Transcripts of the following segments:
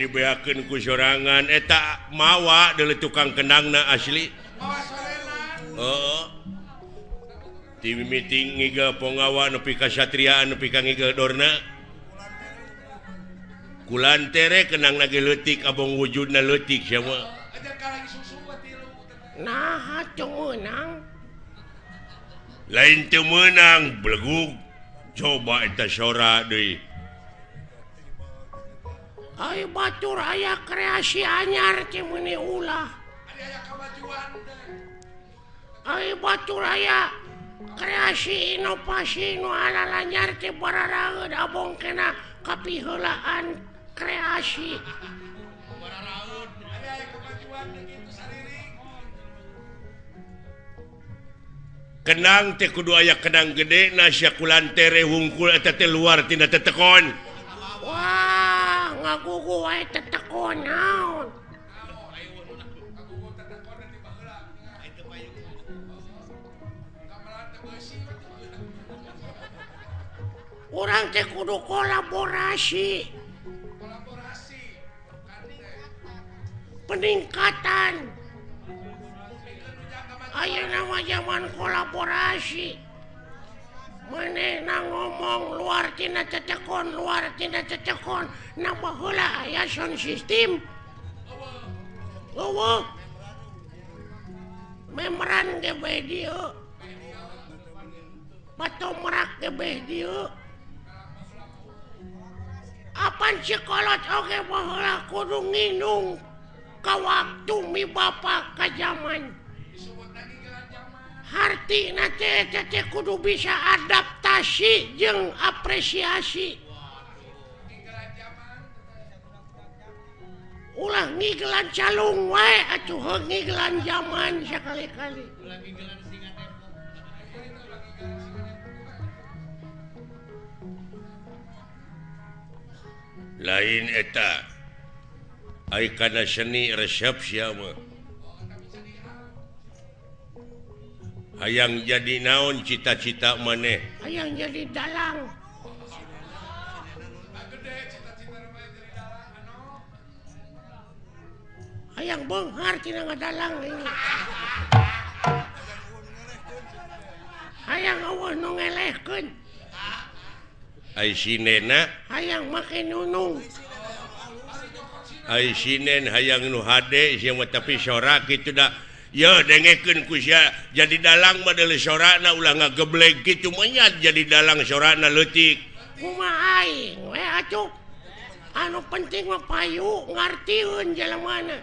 dibeakeun ku sorangan eta mawa deuleu tukang kenangna asli. Di meeting ngiga pongawa nepi ka satriaan nepi ka ngiga dorna. Kulantere kenangna ge leutik abong wujudna leutik sia mah. Nah, atuh meunang. Lain teu meunang, belegug. Coba eta sora deui. Ai batur aya kreasi anyar teh meuni ulah. Ai batur aya kreasi inovasi nu halal anyar teh bararaeud abong kena kapiheulaan kreasi. Kenang teh kudu aya kenang gede na sia kulantere hungkul eta teh luar tina tetekon. Wah, ngagugu wae tetekon naon. Urang teh kudu kolaborasi. Peningkatan. Ayeuna mah zaman kolaborasi. Manehna ngomong luar tina tetekon nambah heula aya sound system. Eueuh. Memran ge bae dieu. Patomrak ge bae dieu. Apan cikolot oge baheula kudu nginung ka waktu mi bapa ka zaman. Hartina teh kudu bisa adaptasi jeung apresiasi. Ulah ngiglan calung wae atuh ngiglan zaman sakali-kali. Lain eta ai kana seni resep sia mah. Hayang jadi naon cita-cita maneh? Hayang jadi dalang. Hayang beunghar tina ngadalang ini. Hayang eueuh nu ngelehkeun. Ai sinena hayang make nunung. Ai sinen hayang nu hade sia mah tapi sora kitu da. Ya dengekeun ku sia jadi dalang mah deuleu sorana ulah ngageblek kitu mah nya jadi dalang sorana leutik. Kumaha aing we atuh. Anu penting mah payu ngartieun jelemana.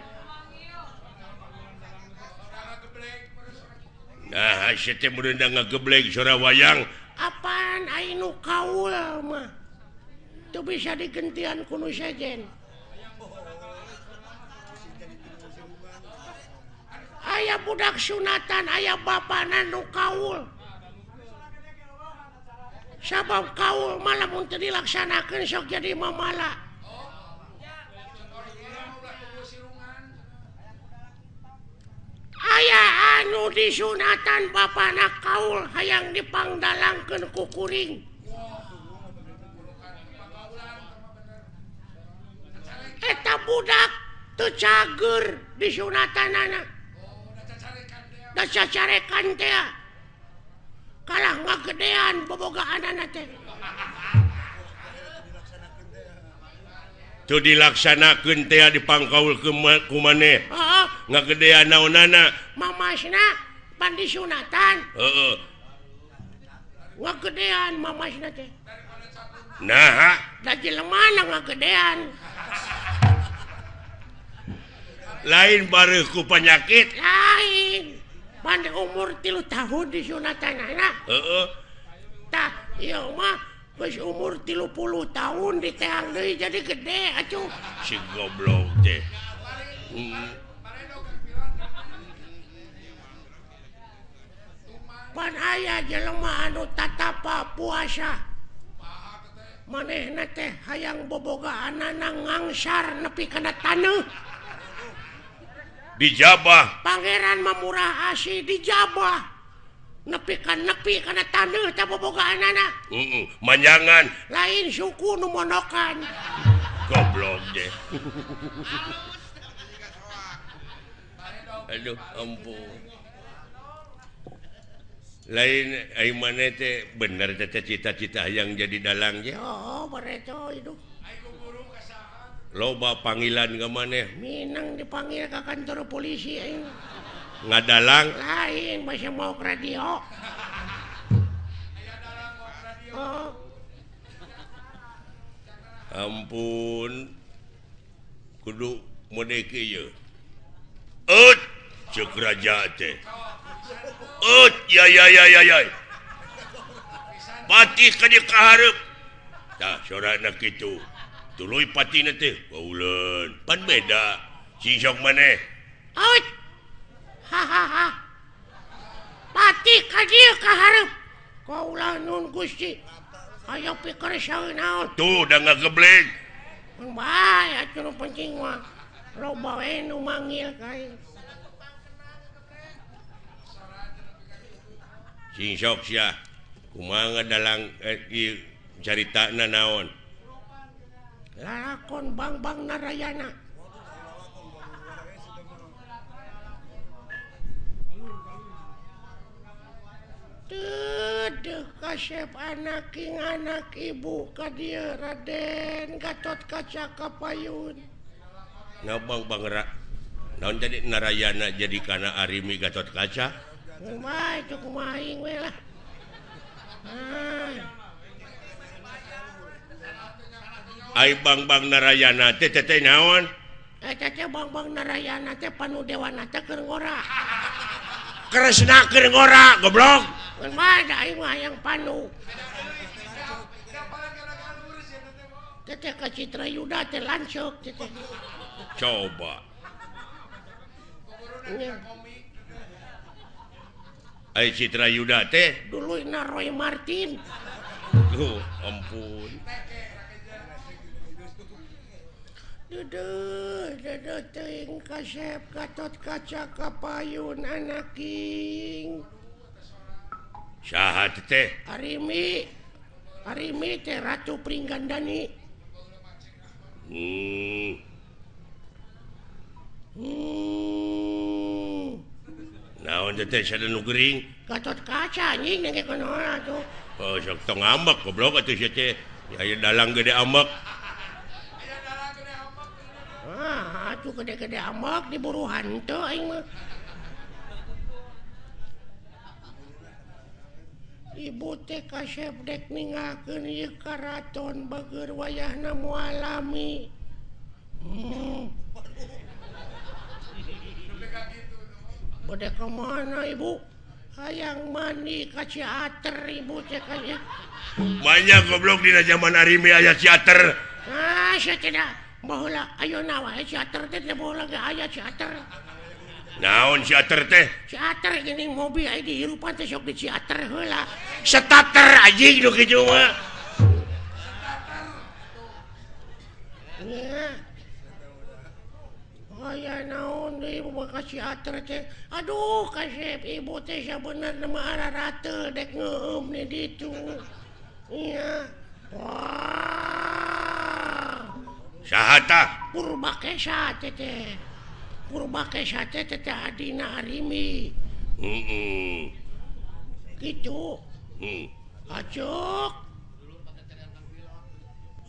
Nah, sia teh mun ngageblek sora wayang. Apaan aing nu kaul mah. Teu bisa digentian ku nu sejen. Aya budak sunatan, aya bapana nu kaul. Sabab kaul malah mun teu dilaksanakeun sok jadi mamala. Aya anu disunatan bapana kaul hayang dipangdalangkeun ku kuring. Eta budak teu cager disunatanana. Da cacarekan teh kalah ngagedean bobogaanana teh. Tu dilaksanakeun teh dipangkaulkeun ku maneh. Heeh. Ngagedean naonana? Mamasna pan disunatan. Heeh. Ngagedean mamasna teh. Nah, Da jelemana ngagedean. lain baruku penyakit lain pada umur 3 tahun disunatan anak tak iya mah geus umur 30 tahun diteang deui jadi gede atuh si goblok teh pan aya jelema anu tatapa puasa manehna teh hayang bobogaanana ngangsar nepi kana taneuh dijabah Pangeran Mamurah Asih dijabah nepi kana taneuh teh bobogaanana manjangan lain suku nu monokan goblok deh aduh ampun lain ai maneh teh bener teh cita-cita yang jadi dalang ge oh bereto itu loba panggilan ke maneh minang dipanggil ke kantor polisi aing ngadalang lain masih mau ke radio oh ampun kudu mode kieu cek raja teh ya pati ka dieu kaharep tah sorana kitu tuluy patina teh kauleun pan beda sisok maneh hahaha pati ka dieu kaharep kaulah nun Gusti aya pikir saeunaon tuh da ngagebleng bae atuh nu penting mah loba we nu manggil ka aing sing sok sia kumaha ngadalang ieu caritana naon lalakon Bang Narayana Duh kasep anak ibu ka dieu Raden Gatot Kaca Kapayun ngabang bangera naon jadi Narayana jadi kana Arimi Gatot Kaca kumaha itu kumaha aing we lah ai Bang Narayana teh naon eta teh Bang Narayana teh panudewana teh keur ngora Kresna keur ngora goblok kumaha da aing mah yang panu teh ka Citra Yuda teh lanceuk teh coba ai Citra Yuda teh duluina Roy Martin ampun duduh teuing kasep Gatot Kaca Kapayun anaking saha teh Arimi teh Ratu Pringgandani naon teh sada nu gering Gatot Kaca anjing nenge kunaon atuh oh sok tong ambek goblok atuh sia teh aya dalang gede ambek atuh gede-gede ambek diburu hanteu aing mah ibu teh kasep dek ningakeun ieu karaton bageur wayahna moal alami bade ka mana ibu hayang mandi ka Ciater ibu teh kaya banyak goblok dina zaman Arimi aya Ciater sia teh da baheula ayeuna wae Ciater teh baheula ge aya Ciater naon Ciater teh Ciater geuning mobil aya di hirupan teh sok di Ciater heula starter anjing nu kitu mah aya naon deui ibu ka Ciater teh aduh kasep ibu teh sabenerna mah ararateul dek ngeueum di ditu iya wah saha tah Purbakesa teh adina Arimi gitu acok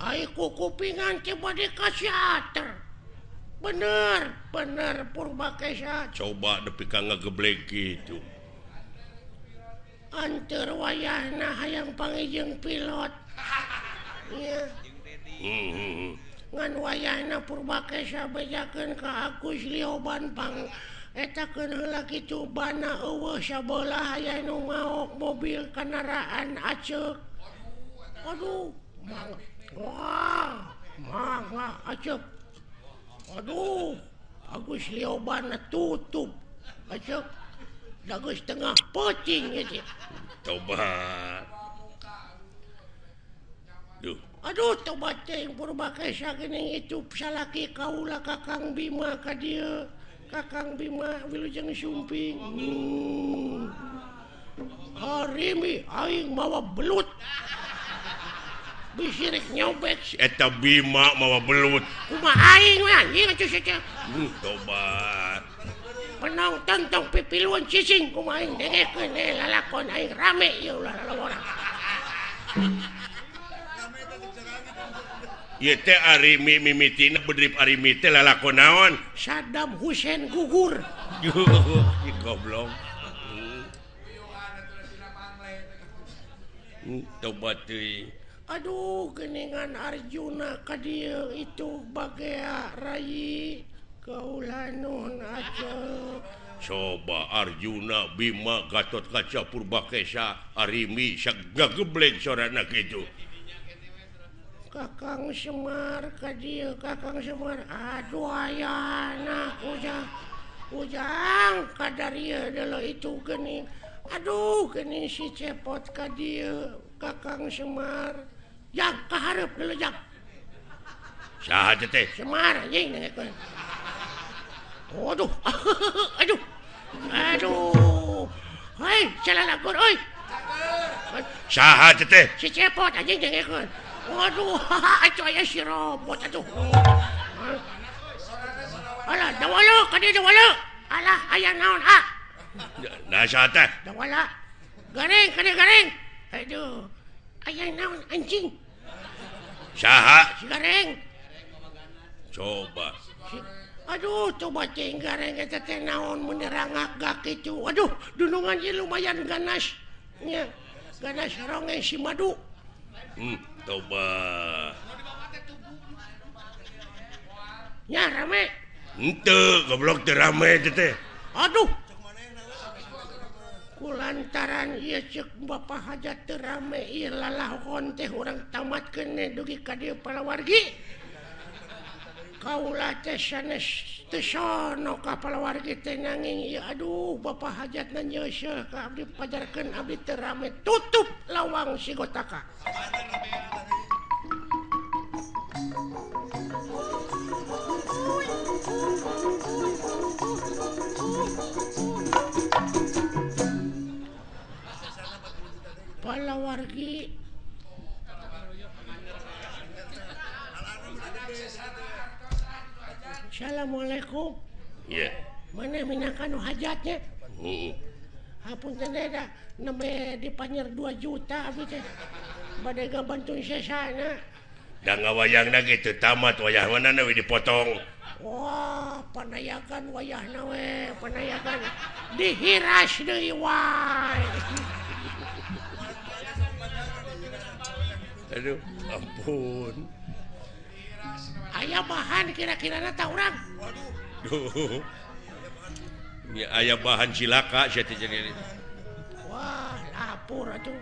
ai kupingan teh bade ka Ciater bener Purbakesa coba nepi ka ngageblek gitu anteur wayahna hayang pangijeng pilot iya ngan wayahna Purbakesa bejakeun ka Agus Lioban pang etakeun heula kitu bana eueuh sabelah aya nu maok mobil kendaraan aceuk. Aduh, mangga aceuk. Aduh, Agus Lioban tutup aceuk. Da geus tengah peuting ieu. Tobat. Duh. Aduh, tobat teh Purbakesa geuning itu salaki kaula Kakang Bima ka dieu. Kakang Bima wilujeng sumping. Harimi aing mawa belut. Bisirik nyobek. Eta Bima mawa belut. Kumaha aing we anjing atuh saja. Tobat. Penonton tong pipiluan cicing kumaha aing dengekeun lalakon aing rame ieu ulah orang. Ieu teh ari mimitina bedrip ari teh lalakon naon? Saddam Hussein gugur. Ih goblok. Tobat teuing. Aduh, geningan Arjuna ka dieu itu bagea rai kaula nuhun aceuk. Coba Arjuna, Bima, Gatotkaca, Purbakesa, Arimi, sagageblek sorana kitu. Kakang Semar ka dieu, Kakang Semar. Aduh ayana ujang kadarieu deuleu itu geuning. Aduh geuning si cepot ka dieu, Kakang Semar. Jang kahareup deuleu jang. Saha teh? Semar anjing dengekeun. Waduh. Aduh. Hei, salalagur euy. Saha teh? Si cepot anjing dengekeun. Waduh, atuh aya si robot atuh. Alah, dawala, ka dieu dawala. Alah, aya naon ah? Nah saha teh? Dawala. Gareng, ka dieu gareng. Aduh. Aya naon anjing? Saha? Si gareng. Coba. Aduh, coba cing gareng eta teh naon mun dirangak kitu. Aduh, dunungan ieu lumayan ganas. Nya, ganas ronge si madu. Coba. Nya rame. Henteu, goblok teu rame teh. Aduh. Kulantaran ieu ceuk Bapak Hajat teu rame ieu lalahon teh urang tamatkeun dugi ka dieu palawargi. Kaula teh sanes teu sono ka palawargi teh nanging ieu aduh Bapak Hajatna nyeuseul ka abdi pajarkeun abdi teu rame tutup lawang si Gotaka. Palawargi Assalamualaikum. Iya. Mana minakan hajatnya? Hapunten da nembe dipanyer 2 juta abdi teh. Bade gabantuin sesana. Da ngawayangna kitu tamat wayah manana we dipotong. Wah, panayagan wayahna we, panayagan. Dihiras deui wae. Aduh, ampun. Aya bahan kira-kirana tah urang. Duh. Ya aya bahan cilaka sia teh jadi. Wah, lapur atuh.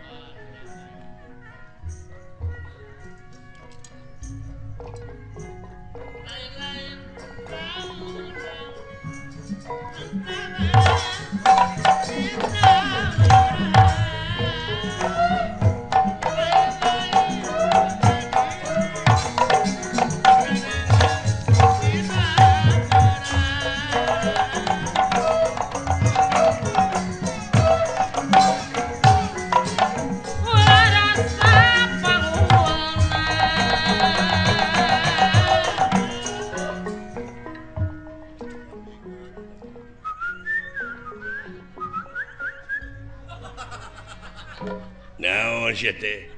Naon sia teh?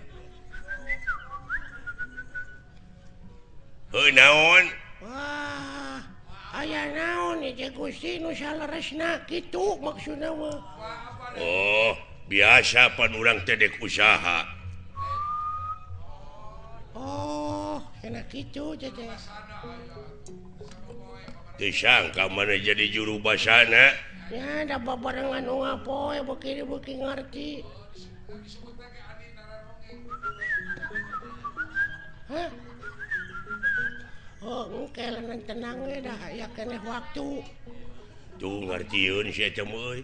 Heuh naon? Wah, aya naon ieu Gusti nu saleresna kitu maksudna mah. Oh, biasa pan urang teh dek usaha. Oh, kena kitu cece. Disangka mana jadi juru basana. Ya ada babarengan nu ngapoe beuki ngarti. Hah? Oh, engke lanan tenang we dah aya keneh waktu. Tuh ngartieun si eta mah euy.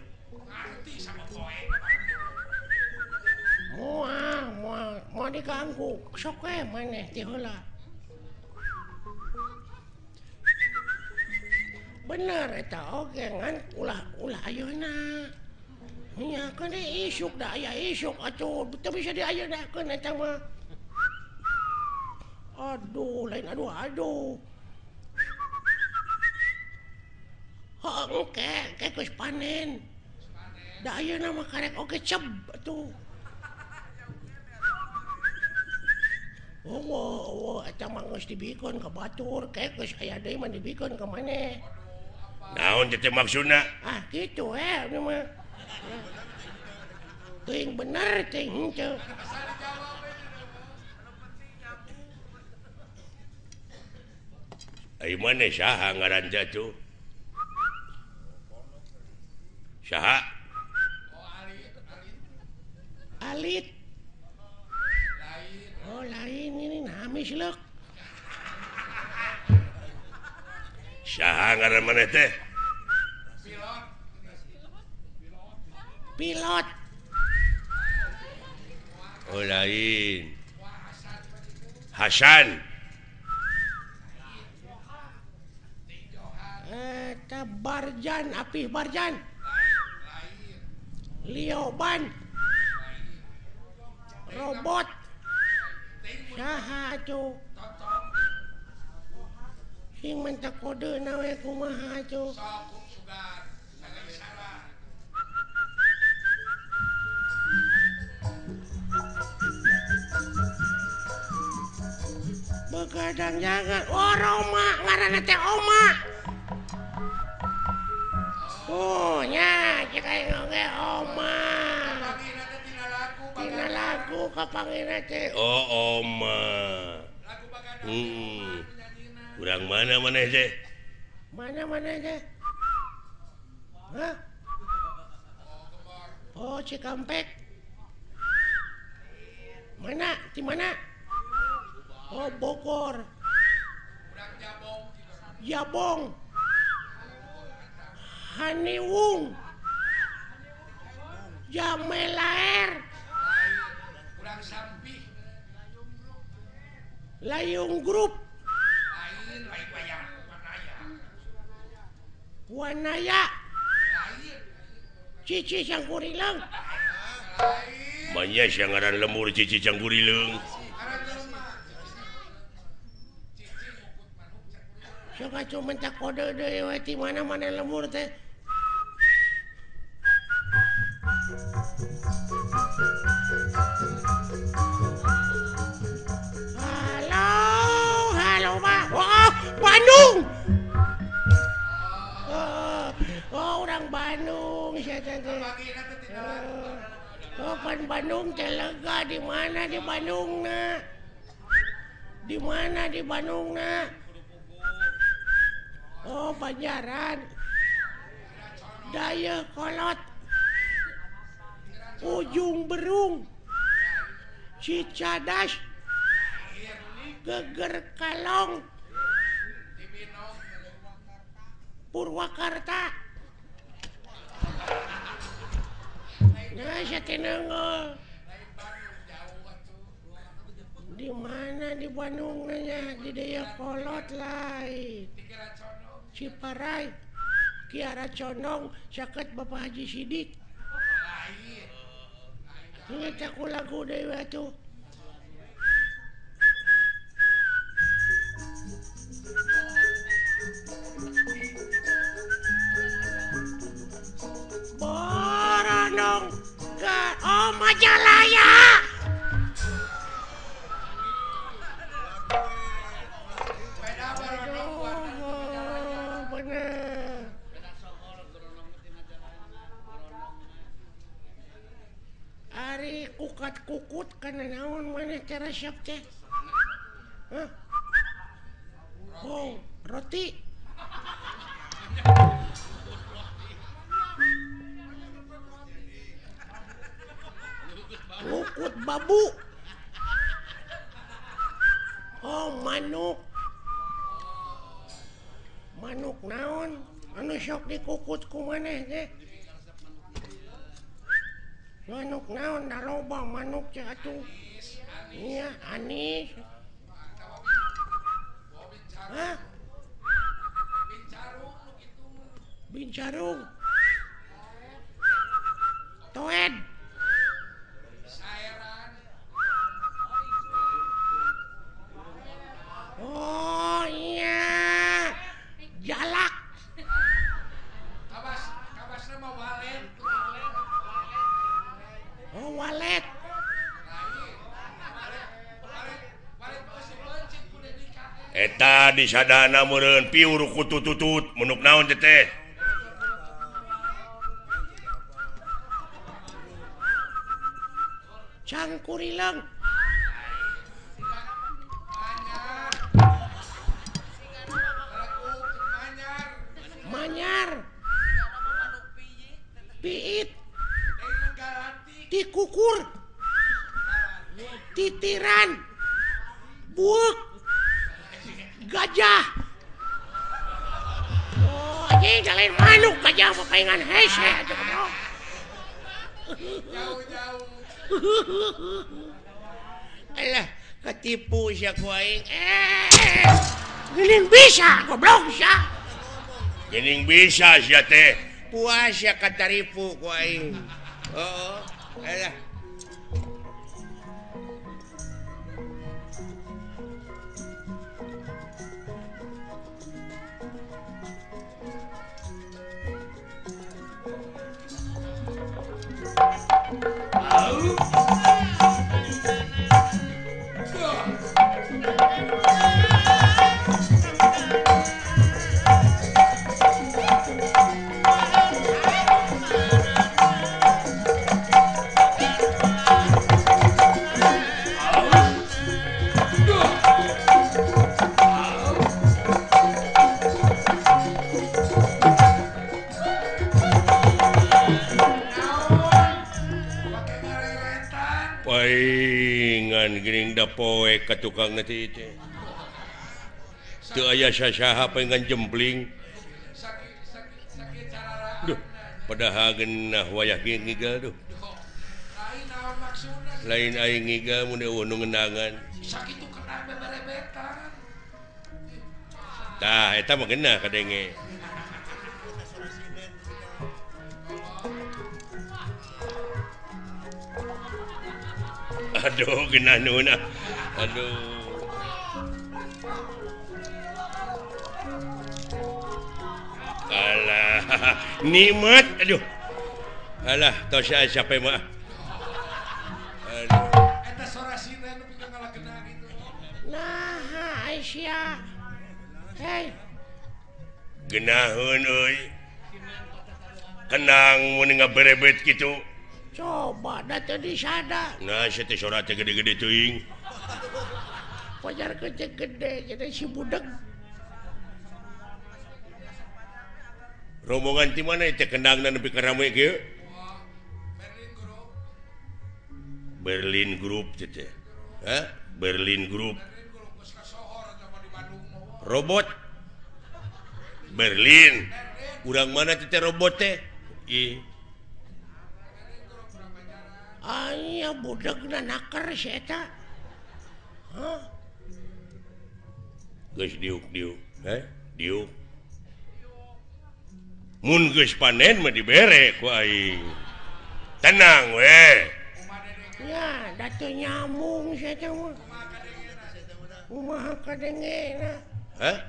Moal diganggu sok we maneh ti heula. Bener eta oge ngan ulah ayeuna. Nya kan isuk da aya isuk atuh teu bisa diayeuna eta mah. Aduh, lain aduh. Engke geus panen. Da ayeuna mah karek oge ceb atuh. Eta mah geus dibikeun ka batur, geus aya deui mah dibikeun ka maneh. Naon teh maksudna? Kitu anu mah. Teuing bener teuing henteu. Ai maneh saha ngaran jatuh? Saha? Alit. Oh lain ini namis leuk. Saha ngaran maneh teh? Pilot. Oh lain. Hasan. Eta Barjan, Apih Barjan. Lioban. Robot. Saha atuh? Sing minta kodena we kumaha atuh? Begadang jangan. Oh, Roma, ngaranna teh Oma. Oh, nya cek aing oge Oma. Tina lagu kapanggina teh. Oh, Oma. Urang mana maneh teh? Mana teh? Hah? Oh, Cikampek. Mana? Di mana? Oh, Bogor. Jabong. Haniwung. Jamelaer. Layung Grup. Wanaya. Cici Cangkurileung. Banyak yang ngaran lemur Cici Cangkurileung. Sok atuh minta kode deui we ti mana lemur teh. Halo Pak. Oh, Bandung. Oh, orang Bandung sia teh. Oh, pan Bandung teh lega di mana di Bandungna? Di mana di Bandungna? Oh, Banjaran. Daya Kolot. Ujung Berung. Cicadas. Geger Kalong. Purwakarta. Nah, satinengol. Di mana di Bandung nya? Di Daya Kolot lain. Ciparai, Kiara Condong, saket Bapak Haji Sidik. Ingat aku lagu deui atuh. Borondong ke Majalaya. Ari kukat kukut kana naon maneh cara resep teh? Hah? Oh, roti. Lukut babu. Oh, manuk. Manuk naon? Anu sok dikukut ku maneh ge? Manuk naon da loba manuk teh atuh. Iya, anis. Hah? Bincarung. Toed. Oh iya. Jalak. Kabasna mah walet. Oh walet. Eta di sadana meureun piur kutututut munuk naon teh. Cangkurileung. Manyar. Piit. Tikukur. Titiran. Buuk. Gajah. Oh, anjing lain manuk gajah papaingan hese atuh bro. Jauh-jauh. Alah, ketipu sia ku aing. Geuning bisa goblok sia. Geuning bisa sia teh. Puas sia kataripu ku aing. Oh, alah. Paingan geuning da poe ka tukang teh teh. Teu aya sasaha paingan jempling. Sakit cara. Duh, padahal geunah wayah ge ngigal duh. Lain naon maksudna? Lain aing ngigal mun eueuh nu ngendangan. Sakitu kenang beberebetan. Tah eta mah geunah kadenge. Aduh, geunah nuna. Aduh. Alah, nikmat. Aduh. Alah, teu siapa mah. Aduh. Eta sorasina nu pikeun ngalakeuna gitu. Nah, Aisyah. Hei, Geunaheun euy. Kenang mun ngaberebet kitu. coba da teu disada. Nah, sia teh sorat teh gede-gede teuing. Pajar kecek gede jadi si budeg. Rombongan ti mana teh kendangna nepi ka rame kieu? Berlin Group teh. Hah? Berlin Group. Robot Berlin. Urang mana teh robot teh? Ih. Aya budegna naker si eta. Hah? Geus diuk-diuk, diuk. Mun geus panen mah dibere ku aing. Tenang we. Ya, da teu nyambung si eta mah. Kumaha kadengena? Hah?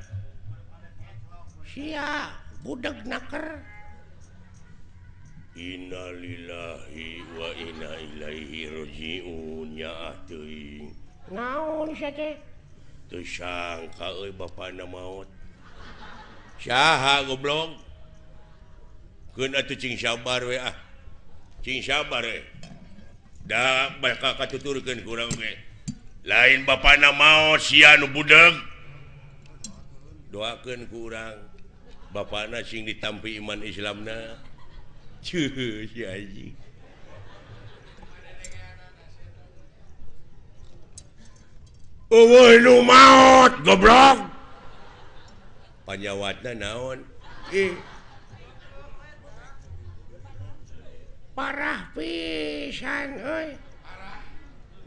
Sia budeg naker. Innalillahi wa inna ilaihi rajiun nya teuing. Naon sia teh? Teu sangka euy bapana maot. Saha goblok? Keun atuh cing sabar we ah. Cing sabar we. Da bakal katuturkeun ku urang ge. Lain bapana maot sia nu budeg. doakan kurang Bapak sing ditampi iman Islamna maut goblok panyawatna naon parah pisan euy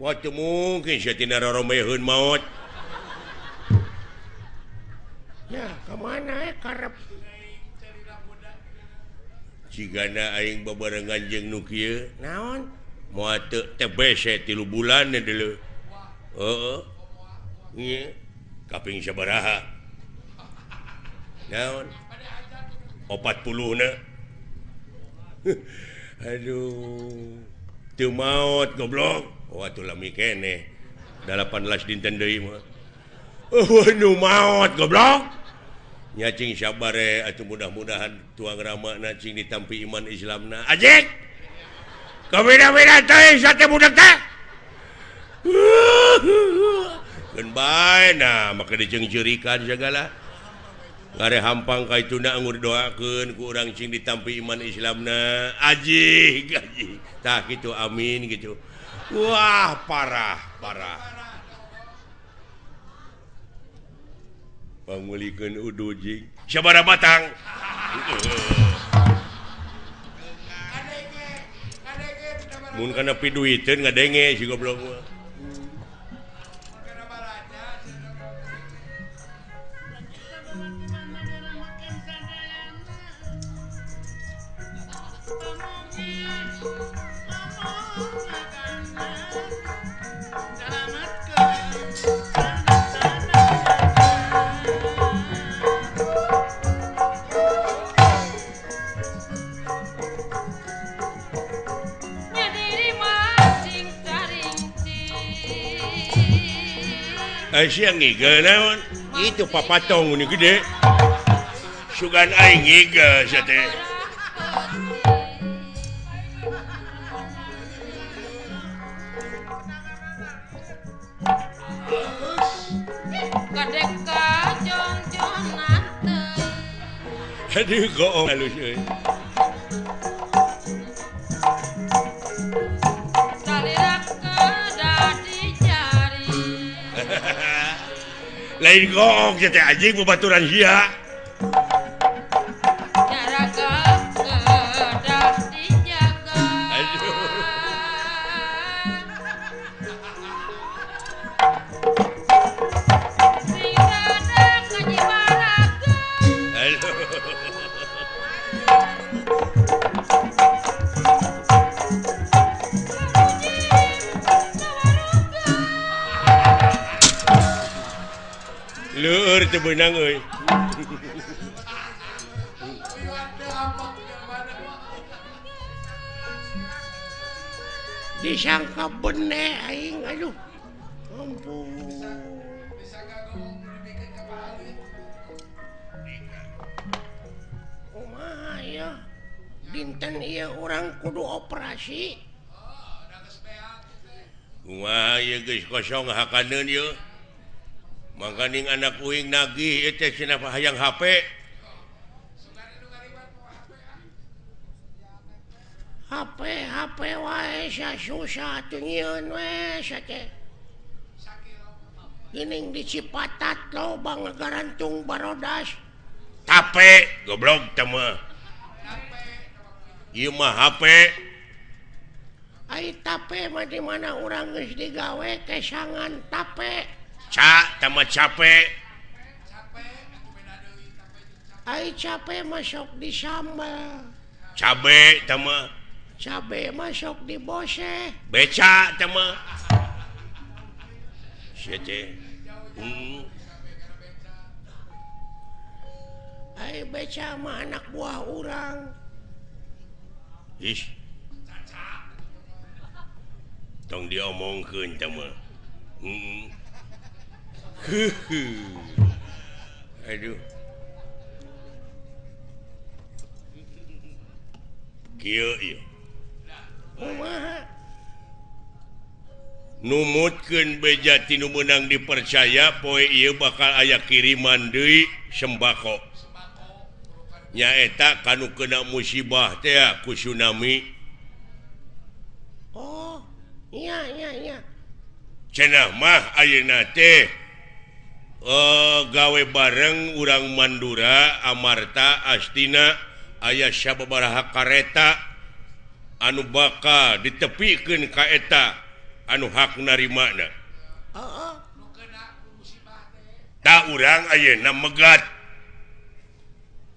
waktu mungkin satina roromeheun maut ya kemana karep cigana aing babarengan jeung nu kieu naon moal teu TBC 3 bulan dulu heeh nya kaping sabaraha naon 40 na aduh teu maot goblok atuh lami keneh 18 dinten deui mah nu maot goblok nya cing sabar atuh mudah-mudahan tuang ramana cing ditampi iman Islamna ajek kabeda-beda teh sate budak teh keun bae nah maka dijeungjeurikan segala ngare hampang ka ituna anggur doakeun ku urang cing ditampi iman Islamna ajik tah kitu amin gitu wah parah pangulikeun udu jing sabaraha batang mun kana piduiteun ngadenge si goblok mah siang ngiga naon itu papatong ini gede sugan aing ngiga sate kadeka jong-jongan teh aduh goong halus euy lain goong teh anjing babaturan sia jaraga kedah dijaga aduh sing kadang ngajibaraga aduh leur teu beunang euy disangka bener aing aduh ampun kumaha ya dinten ieu urang kudu operasi kumaha ieu geus kosong hakaneun ieu mangkaning anak uing nagih ieu teh cenah hayang HP HP wae sa susah teu nyieun we sate geuning di Cipatat loba ngagarantung barodas tape goblok teh mah ieu mah HP ai tape mah di mana urang geus digawe kesangan tape ca tama capek ai cape masuk di sambal cabe tama cabe masuk di bose beca tama siete ai beca mah anak buah urang ish tong diomongkeun tama aduh kieu ieu kumaha numutkeun bejati nu meunang dipercaya poe ieu bakal aya kiriman deui sembako nyaeta kanu kena musibah teh ku tsunami. Oh iya cenah mah ayeuna teh gawe bareng urang Mandura Amarta Astina aya sababaraha kareta anu bakal ditepikeun ka eta anu hak narimana. Tak urang ayeuna megat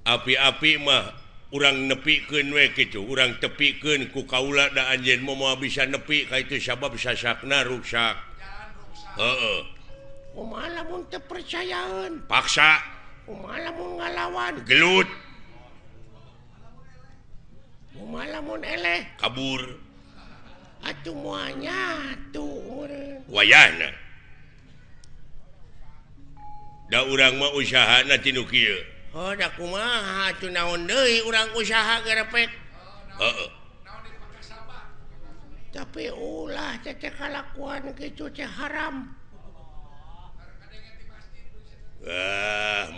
api-api mah urang nepikeun we kitu urang tepikeun ku kaula da anjeun moal bisa nepi ka itu sabab sasakna rusak. Heeh. Kumaha lamun teu percayaeun? Paksa. Kumaha lamun ngalawan? Gelut. Kumaha lamun eleh? Kabur. Atuh moal nyatu meureun. Wayahna. Da urang mah usahana tinu kieu. Oh da kumaha atuh naon deui urang usaha garepek. Heeh. Tapi ulah teh kalakuan kitu teh haram.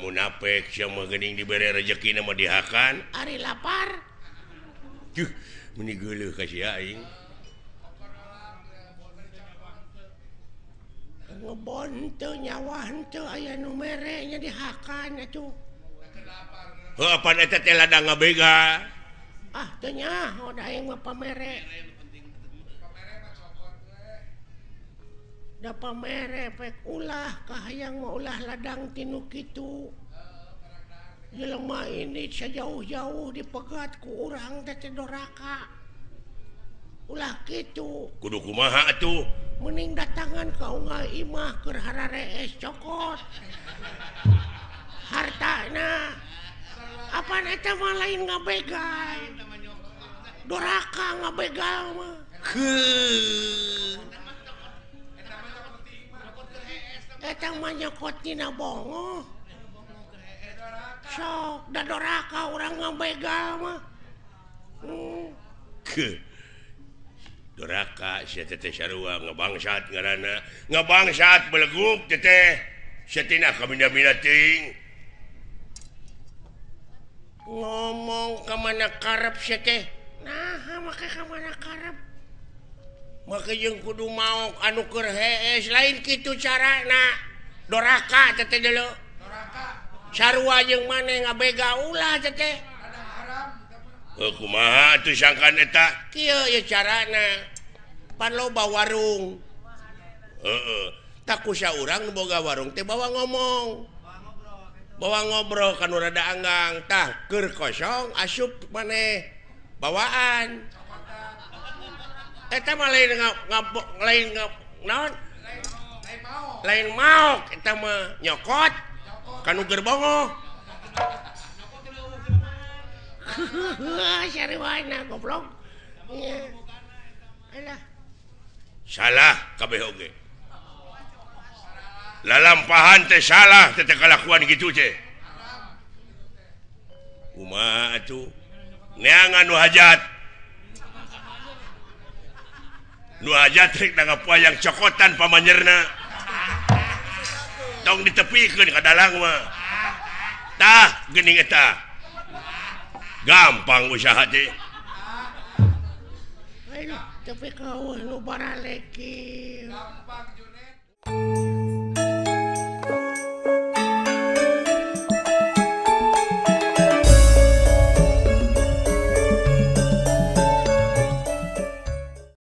Munafik sama geuning dibere rezeki nama dihakan. Ari lapar. Meni geuleuh ka sia aing. Ngebon teu nyawa henteu aya nu mere nya dihakan atuh. Heuh apaan eta teh ladang ngabega. Ah teu nya da aing mah pamere. Da pamere pek ulah kahayang mah ulah ladang tinu kitu. Jelema ini sejauh-jauh dipegat ku urang teh doraka. Ulah kitu. Kudu kumaha atuh? Mending datangan ka unggal imah keur harare es cokot. Hartana. Apaan eta mah lain ngabegal. Doraka ngabegal mah. Eta mah nyokot tina bongo. Sok da doraka urang ngabegal mah. Doraka sia teh sarua ngabangsat ngaranna. Ngabangsat beleguk teh. Satina kaminda-minda teuing. Ngomong ka mana karep sia teh. Nah, make ka mana karep. Make jeung kudu maok anu keur hees lain kitu carana. Doraka teh deuleu. Doraka. Sarua jeung maneh ngabega ulah teh. Ada haram. Kumaha atuh sangkan eta? Kieu ye carana. Pan loba warung. Heeh. Tak kusa urang nu boga warung teh bawa ngomong. Bawa ngobrol kanu rada anggang. Tah keur kosong asup maneh bawaan. Eta mah lain naon? Lain maok eta mah nyokot kanu gerbongo. Sariwana goblok. Iya. Alah. Salah kabeh oge. Lalampahan teh salah teh kalakuan kitu teh. Kumaha atuh? Neangan nu hajat. Nu hajat rek ngapayang cokotan pamanyerna. Tong ditepikeun ka dalang mah. Tah geuning eta. Gampang usaha teh. Ayo tapi kau nu baraleki. Gampang Junet.